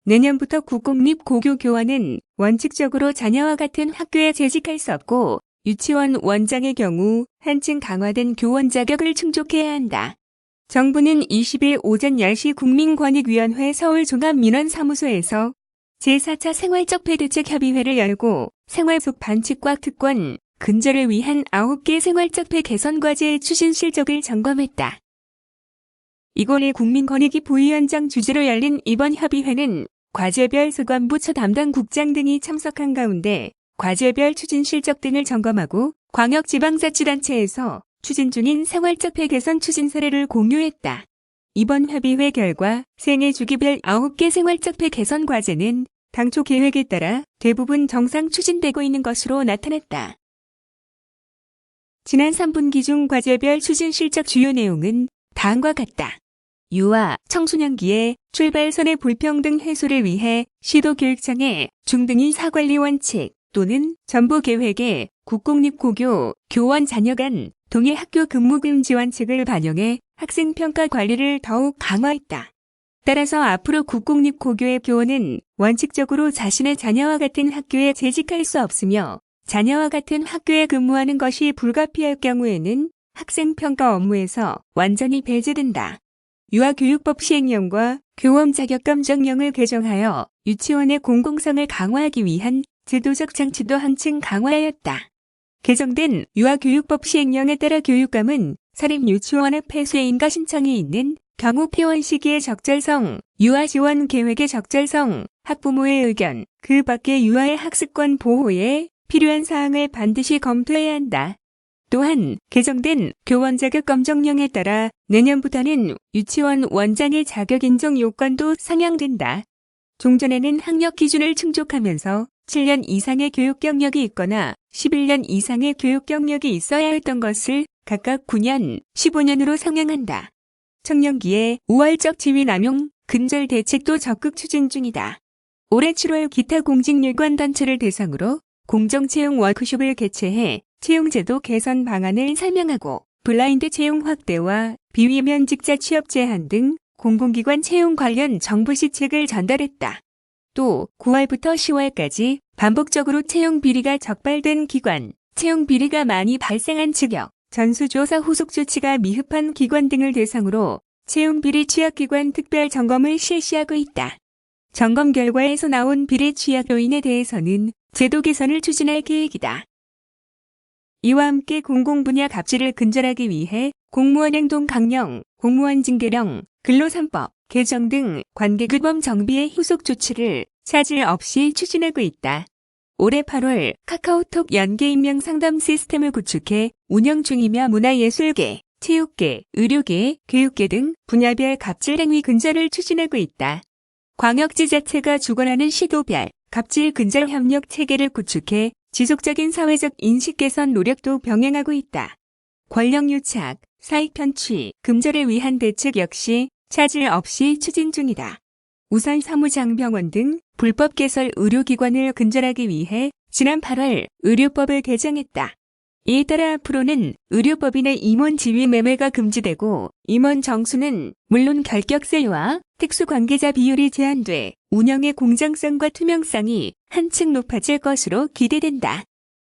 내년부터 국공립고교교원은 원칙적으로 자녀와 같은 학교에 재직할 수 없고 유치원 원장의 경우 한층 강화된 교원 자격을 충족해야 한다. 정부는 20일 오전 10시 국민권익위원회 서울종합민원사무소에서 제4차 생활적 폐대책 협의회를 열고 생활 속 반칙과 특권, 근절을 위한 9개 생활적 폐 개선 과제의 추진 실적을 점검했다. 이건희 국민권익위 부위원장 주재로 열린 이번 협의회는 과제별 소관부처 담당 국장 등이 참석한 가운데 과제별 추진 실적 등을 점검하고 광역지방자치단체에서 추진 중인 생활적 폐 개선 추진 사례를 공유했다. 이번 협의회 결과 생애 주기별 9개 생활적 폐 개선 과제는 당초 계획에 따라 대부분 정상 추진되고 있는 것으로 나타났다. 지난 3분기 중 과제별 추진 실적 주요 내용은 다음과 같다. 유아, 청소년기의 출발선의 불평등 해소를 위해 시도교육청의 중등인 사관리 원칙 또는 정부계획에 국공립고교 교원 자녀 간 동일 학교 근무금지 원칙을 반영해 학생평가 관리를 더욱 강화했다. 따라서 앞으로 국공립고교의 교원은 원칙적으로 자신의 자녀와 같은 학교에 재직할 수 없으며 자녀와 같은 학교에 근무하는 것이 불가피할 경우에는 학생평가 업무에서 완전히 배제된다. 유아교육법 시행령과 교원 자격검정령을 개정하여 유치원의 공공성을 강화하기 위한 제도적 장치도 한층 강화하였다. 개정된 유아교육법 시행령에 따라 교육감은 사립유치원의 폐쇄 인가 신청이 있는 경우 폐원 시기의 적절성, 유아 지원 계획의 적절성, 학부모의 의견, 그 밖의 유아의 학습권 보호에 필요한 사항을 반드시 검토해야 한다. 또한 개정된 교원 자격 검정령에 따라 내년부터는 유치원 원장의 자격 인정 요건도 상향된다. 종전에는 학력 기준을 충족하면서 7년 이상의 교육 경력이 있거나 11년 이상의 교육 경력이 있어야 했던 것을 각각 9년, 15년으로 상향한다. 청년기에 우월적 지위 남용, 근절 대책도 적극 추진 중이다. 올해 7월 기타 공직유관단체를 대상으로 공정채용 워크숍을 개최해 채용제도 개선 방안을 설명하고 블라인드 채용 확대와 비위면직자 취업 제한 등 공공기관 채용 관련 정부 시책을 전달했다. 또 9월부터 10월까지 반복적으로 채용 비리가 적발된 기관, 채용 비리가 많이 발생한 직역, 전수조사 후속 조치가 미흡한 기관 등을 대상으로 채용 비리 취약기관 특별 점검을 실시하고 있다. 점검 결과에서 나온 비리 취약 요인에 대해서는 제도 개선을 추진할 계획이다. 이와 함께 공공분야 갑질을 근절하기 위해 공무원 행동 강령, 공무원 징계령, 근로3법 개정 등 관계규범 정비의 후속 조치를 차질 없이 추진하고 있다. 올해 8월 카카오톡 연계 임명 상담 시스템을 구축해 운영 중이며 문화예술계, 체육계, 의료계, 교육계 등 분야별 갑질 행위 근절을 추진하고 있다. 광역지자체가 주관하는 시도별 갑질 근절 협력 체계를 구축해 지속적인 사회적 인식 개선 노력도 병행하고 있다. 권력 유착, 사익 편취, 금절을 위한 대책 역시 차질 없이 추진 중이다. 우선 사무장병원 등 불법 개설 의료기관을 근절하기 위해 지난 8월 의료법을 개정했다. 이에 따라 앞으로는 의료법인의 임원 지위 매매가 금지되고 임원 정수는 물론 결격세와 특수관계자 비율이 제한돼 운영의 공정성과 투명성이 한층 높아질 것으로 기대된다.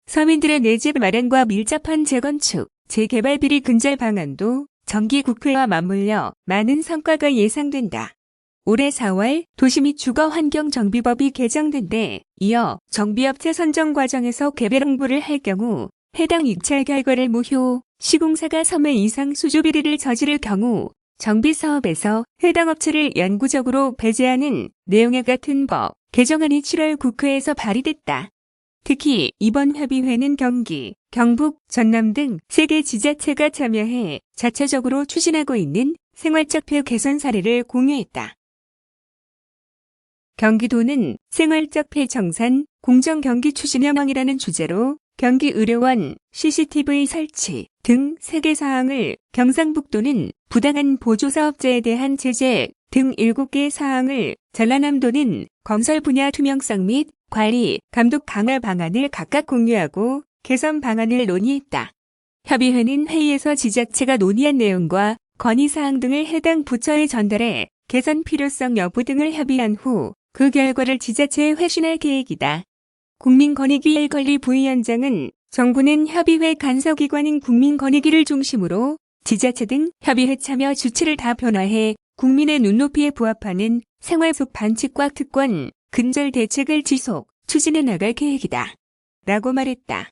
서민들의 내 집 마련과 밀접한 재건축, 재개발 비리 근절 방안도 정기국회와 맞물려 많은 성과가 예상된다. 올해 4월 도시 및 주거환경정비법이 개정된 데 이어 정비업체 선정 과정에서 개별 홍보를 할 경우 해당 입찰 결과를 무효, 시공사가 섬에 이상 수주 비리를 저지를 경우 정비사업에서 해당 업체를 영구적으로 배제하는 내용의 같은 법 개정안이 7월 국회에서 발의됐다. 특히 이번 협의회는 경기, 경북, 전남 등 3개 지자체가 참여해 자체적으로 추진하고 있는 생활적 폐 개선 사례를 공유했다. 경기도는 생활적 폐 청산, 공정경기 추진혁명이라는 주제로 경기의료원, CCTV 설치 등 3개 사항을, 경상북도는 부당한 보조사업자에 대한 제재 등 7개 사항을, 전라남도는 건설 분야 투명성 및 관리, 감독 강화 방안을 각각 공유하고 개선 방안을 논의했다. 협의회는 회의에서 지자체가 논의한 내용과 건의사항 등을 해당 부처에 전달해 개선 필요성 여부 등을 협의한 후 그 결과를 지자체에 회신할 계획이다. 국민권익위 일권리 부위원장은 정부는 협의회 간사기관인 국민권익위를 중심으로 지자체 등 협의회 참여 주체를 다 변화해 국민의 눈높이에 부합하는 생활 속 반칙과 특권, 근절 대책을 지속, 추진해 나갈 계획이다. 라고 말했다.